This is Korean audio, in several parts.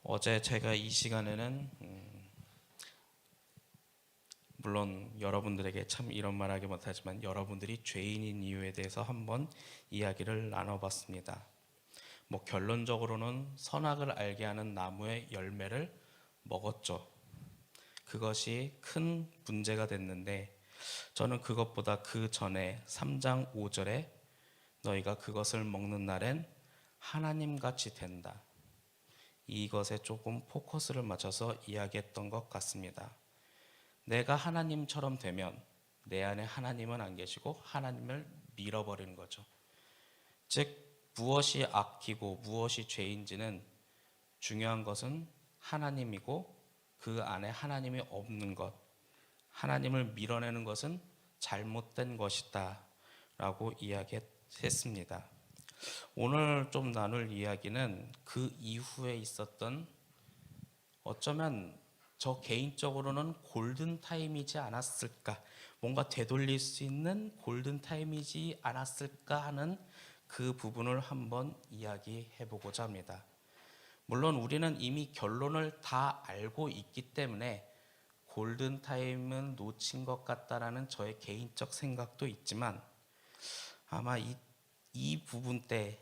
어제 제가 이 시간에는 물론 여러분들에게 참 이런 말 하기 못하지만 여러분들이 죄인인 이유에 대해서 한번 이야기를 나눠봤습니다. 뭐 결론적으로는 선악을 알게 하는 나무의 열매를 먹었죠. 그것이 큰 문제가 됐는데 저는 그것보다 그 전에 3장 5절에 너희가 그것을 먹는 날엔 하나님같이 된다. 이것에 조금 포커스를 맞춰서 이야기했던 것 같습니다. 내가 하나님처럼 되면 내 안에 하나님은 안 계시고 하나님을 밀어버리는 거죠. 즉 무엇이 악이고 무엇이 죄인지는 중요한 것은 하나님이고 그 안에 하나님이 없는 것, 하나님을 밀어내는 것은 잘못된 것이다 라고 이야기했습니다. 오늘 좀 나눌 이야기는 그 이후에 있었던, 어쩌면 저 개인적으로는 골든타임이지 않았을까, 뭔가 되돌릴 수 있는 골든타임이지 않았을까 하는 그 부분을 한번 이야기해 보고자 합니다. 물론 우리는 이미 결론을 다 알고 있기 때문에 골든타임은 놓친 것 같다라는 저의 개인적 생각도 있지만, 아마 이 부분 때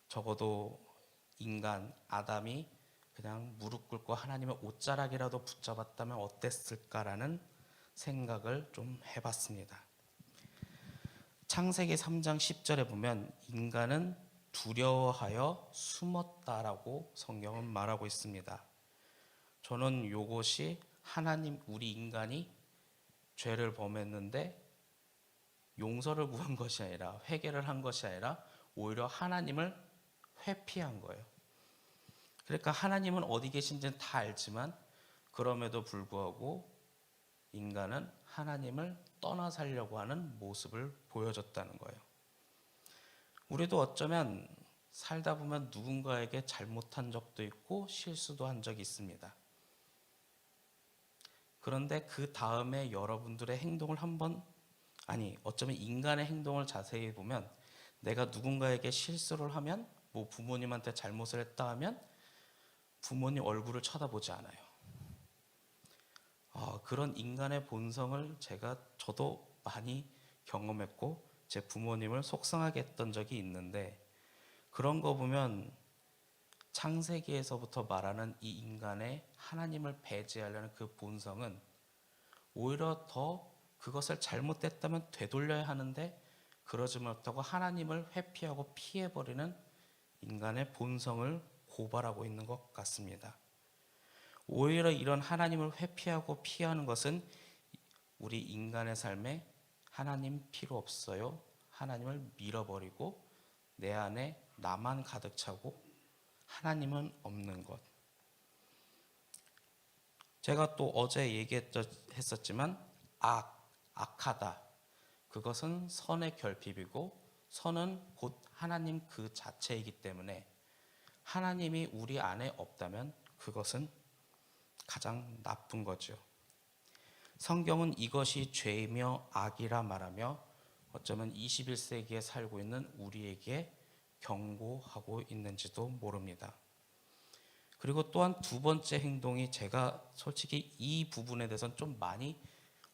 적어도 인간 아담이 그냥 무릎 꿇고 하나님의 옷자락이라도 붙잡았다면 어땠을까라는 생각을 좀 해봤습니다. 창세기 3장 10절에 보면 인간은 두려워하여 숨었다라고 성경은 말하고 있습니다. 저는 이것이 하나님, 우리 인간이 죄를 범했는데 용서를 구한 것이 아니라, 회개를 한 것이 아니라 오히려 하나님을 회피한 거예요. 그러니까 하나님은 어디 계신지는 다 알지만 그럼에도 불구하고 인간은 하나님을 떠나 살려고 하는 모습을 보여줬다는 거예요. 우리도 어쩌면 살다 보면 누군가에게 잘못한 적도 있고 실수도 한 적이 있습니다. 그런데 그 다음에 여러분들의 행동을 어쩌면 인간의 행동을 자세히 보면, 내가 누군가에게 실수를 하면, 뭐 부모님한테 잘못을 했다 하면 부모님 얼굴을 쳐다보지 않아요. 그런 인간의 본성을 저도 많이 경험했고 제 부모님을 속상하게 했던 적이 있는데, 그런 거 보면 창세기에서부터 말하는 이 인간의 하나님을 배제하려는 그 본성은 오히려 더 그것을 잘못됐다면 되돌려야 하는데 그러지 못하고 하나님을 회피하고 피해버리는 인간의 본성을 고발하고 있는 것 같습니다. 오히려 이런 하나님을 회피하고 피하는 것은 우리 인간의 삶에 하나님 필요 없어요, 하나님을 밀어버리고 내 안에 나만 가득 차고 하나님은 없는 것. 제가 또 어제 얘기했었지만 악하다, 그것은 선의 결핍이고 선은 곧 하나님 그 자체이기 때문에 하나님이 우리 안에 없다면 그것은 가장 나쁜 거죠. 성경은 이것이 죄이며 악이라 말하며 어쩌면 21세기에 살고 있는 우리에게 경고하고 있는지도 모릅니다. 그리고 또한 두 번째 행동이, 제가 솔직히 이 부분에 대해서는 좀 많이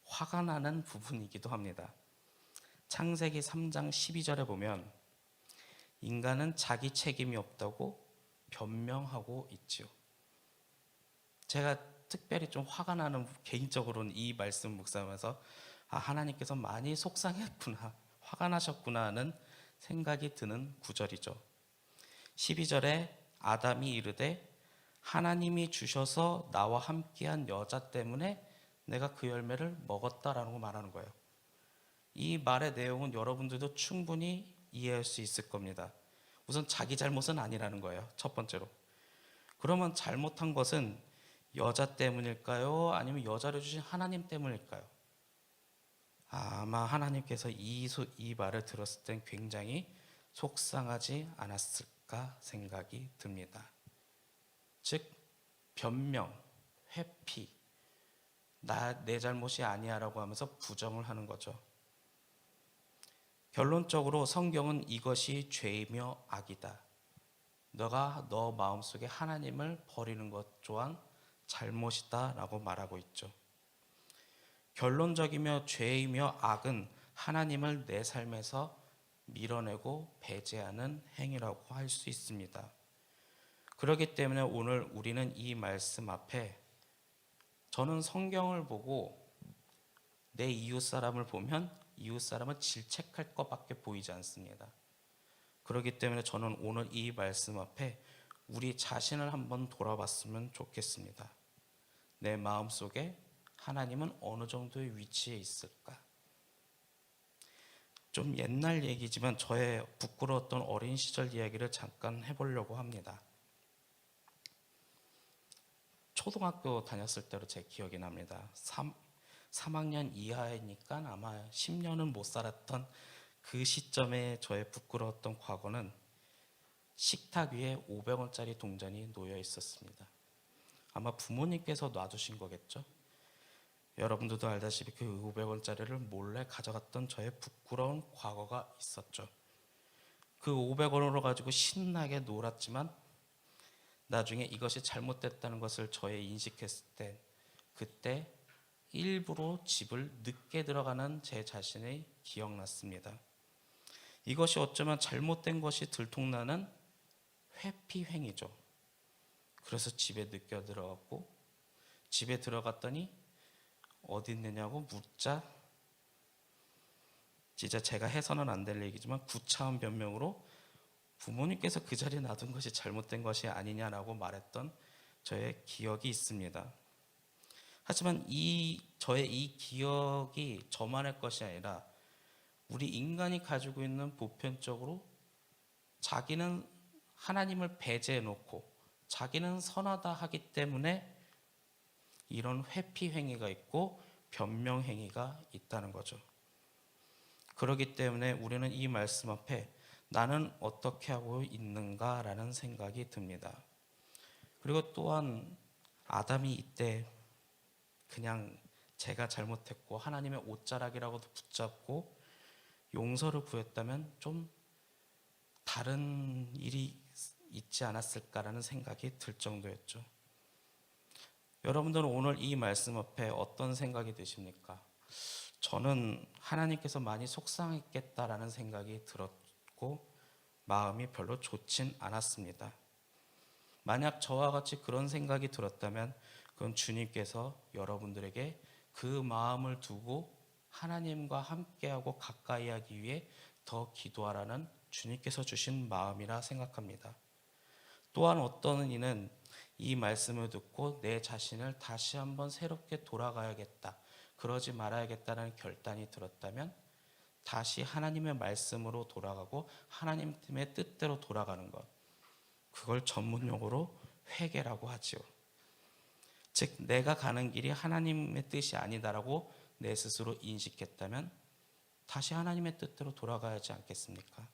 화가 나는 부분이기도 합니다. 창세기 3장 12절에 보면 인간은 자기 책임이 없다고 변명하고 있지요. 제가 특별히 좀 화가 나는, 개인적으로는 이 말씀 묵상하면서 하나님께서 많이 속상했구나, 화가 나셨구나 하는 생각이 드는 구절이죠. 12절에 아담이 이르되 하나님이 주셔서 나와 함께한 여자 때문에 내가 그 열매를 먹었다라고 말하는 거예요. 이 말의 내용은 여러분들도 충분히 이해할 수 있을 겁니다. 우선 자기 잘못은 아니라는 거예요, 첫 번째로. 그러면 잘못한 것은 여자 때문일까요? 아니면 여자를 주신 하나님 때문일까요? 아마 하나님께서 이 말을 들었을 땐 굉장히 속상하지 않았을까 생각이 듭니다. 즉 변명, 회피, 내 잘못이 아니야라고 하면서 부정을 하는 거죠. 결론적으로 성경은 이것이 죄이며 악이다, 너가 너 마음속에 하나님을 버리는 것 또한 잘못이다 라고 말하고 있죠. 결론적이며 죄이며 악은 하나님을 내 삶에서 밀어내고 배제하는 행위라고 할 수 있습니다. 그렇기 때문에 오늘 우리는 이 말씀 앞에, 저는 성경을 보고 내 이웃 사람을 보면 이웃 사람은 질책할 것밖에 보이지 않습니다. 그렇기 때문에 저는 오늘 이 말씀 앞에 우리 자신을 한번 돌아봤으면 좋겠습니다. 내 마음속에 하나님은 어느 정도의 위치에 있을까? 좀 옛날 얘기지만 저의 부끄러웠던 어린 시절 이야기를 잠깐 해보려고 합니다. 초등학교 다녔을 때로 제 기억이 납니다. 3학년 이하이니까 아마 10년은 못 살았던 그 시점에 저의 부끄러웠던 과거는 식탁 위에 500원짜리 동전이 놓여 있었습니다. 아마 부모님께서 놔두신 거겠죠. 여러분들도 알다시피 그 500원짜리를 몰래 가져갔던 저의 부끄러운 과거가 있었죠. 그 500원으로 가지고 신나게 놀았지만 나중에 이것이 잘못됐다는 것을 저의 인식했을 때, 그때 일부러 집을 늦게 들어가는 제 자신이 기억났습니다. 이것이 어쩌면 잘못된 것이 들통나는 회피행위죠. 그래서 집에 늦게 들어갔고, 집에 들어갔더니 어디 있느냐고 묻자, 진짜 제가 해서는 안 될 얘기지만 구차한 변명으로 부모님께서 그 자리에 놔둔 것이 잘못된 것이 아니냐라고 말했던 저의 기억이 있습니다. 하지만 저의 이 기억이 저만의 것이 아니라 우리 인간이 가지고 있는 보편적으로 자기는 하나님을 배제해 놓고 자기는 선하다 하기 때문에 이런 회피 행위가 있고 변명 행위가 있다는 거죠. 그렇기 때문에 우리는 이 말씀 앞에 나는 어떻게 하고 있는가라는 생각이 듭니다. 그리고 또한 아담이 이때 그냥 제가 잘못했고 하나님의 옷자락이라고도 붙잡고 용서를 구했다면 좀 다른 일이 있지 않았을까라는 생각이 들 정도였죠. 여러분들은 오늘 이 말씀 앞에 어떤 생각이 드십니까? 저는 하나님께서 많이 속상했겠다라는 생각이 들었고 마음이 별로 좋진 않았습니다. 만약 저와 같이 그런 생각이 들었다면 그건 주님께서 여러분들에게 그 마음을 두고 하나님과 함께하고 가까이 하기 위해 더 기도하라는 주님께서 주신 마음이라 생각합니다. 또한 어떤 이는 이 말씀을 듣고 내 자신을 다시 한번 새롭게 돌아가야겠다, 그러지 말아야겠다는 결단이 들었다면 다시 하나님의 말씀으로 돌아가고 하나님의 뜻대로 돌아가는 것, 그걸 전문용어로 회개라고 하지요. 즉 내가 가는 길이 하나님의 뜻이 아니다라고 내 스스로 인식했다면 다시 하나님의 뜻대로 돌아가야 하지 않겠습니까?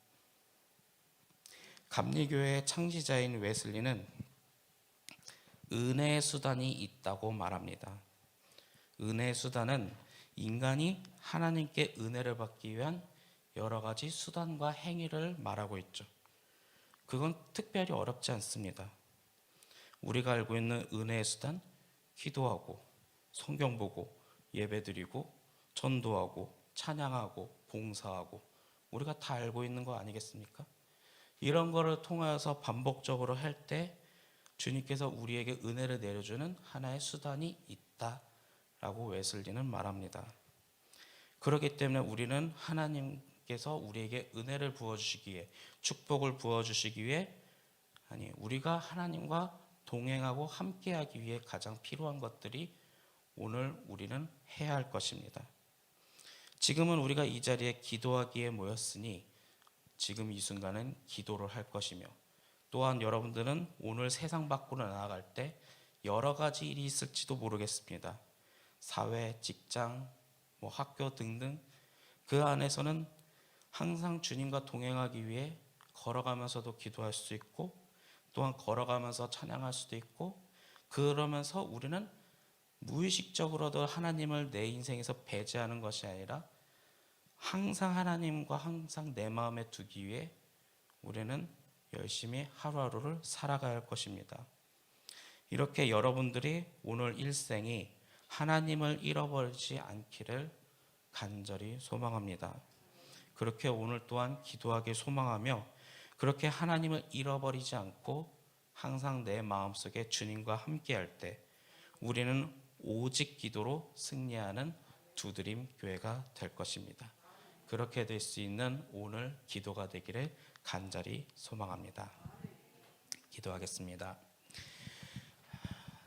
감리교회의 창시자인 웨슬리는 은혜의 수단이 있다고 말합니다. 은혜의 수단은 인간이 하나님께 은혜를 받기 위한 여러 가지 수단과 행위를 말하고 있죠. 그건 특별히 어렵지 않습니다. 우리가 알고 있는 은혜의 수단, 기도하고 성경 보고 예배드리고 전도하고 찬양하고 봉사하고, 우리가 다 알고 있는 거 아니겠습니까? 이런 거를 통하여서 반복적으로 할 때 주님께서 우리에게 은혜를 내려주는 하나의 수단이 있다라고 웨슬리는 말합니다. 그렇기 때문에 우리는 하나님께서 우리에게 은혜를 부어주시기에, 축복을 부어주시기 위해, 우리가 하나님과 동행하고 함께하기 위해 가장 필요한 것들이 오늘 우리는 해야 할 것입니다. 지금은 우리가 이 자리에 기도하기에 모였으니 지금 이 순간은 기도를 할 것이며, 또한 여러분들은 오늘 세상 밖으로 나아갈 때 여러 가지 일이 있을지도 모르겠습니다. 사회, 직장, 학교 등등 그 안에서는 항상 주님과 동행하기 위해 걸어가면서도 기도할 수 있고, 또한 걸어가면서 찬양할 수도 있고, 그러면서 우리는 무의식적으로도 하나님을 내 인생에서 배제하는 것이 아니라 항상 하나님과 항상 내 마음에 두기 위해 우리는 열심히 하루하루를 살아가야 할 것입니다. 이렇게 여러분들이 오늘 일생이 하나님을 잃어버리지 않기를 간절히 소망합니다. 그렇게 오늘 또한 기도하기 소망하며 그렇게 하나님을 잃어버리지 않고 항상 내 마음속에 주님과 함께할 때 우리는 오직 기도로 승리하는 두드림 교회가 될 것입니다. 그렇게 될 수 있는 오늘 기도가 되기를 간절히 소망합니다. 기도하겠습니다.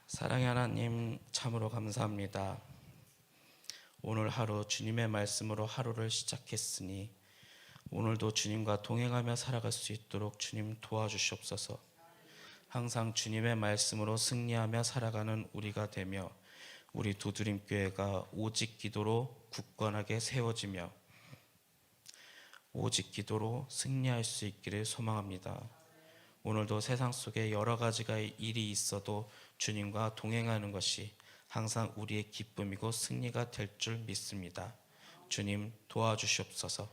사랑의 하나님, 참으로 감사합니다. 오늘 하루 주님의 말씀으로 하루를 시작했으니 오늘도 주님과 동행하며 살아갈 수 있도록 주님 도와주시옵소서. 항상 주님의 말씀으로 승리하며 살아가는 우리가 되며 우리 두드림교회가 오직 기도로 굳건하게 세워지며 오직 기도로 승리할 수 있기를 소망합니다. 오늘도 세상 속에 여러 가지가 일이 있어도 주님과 동행하는 것이 항상 우리의 기쁨이고 승리가 될 줄 믿습니다. 주님 도와주시옵소서.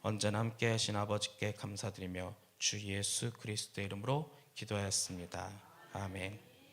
언제나 함께 하신 아버지께 감사드리며 주 예수 그리스도의 이름으로 기도하였습니다. 아멘.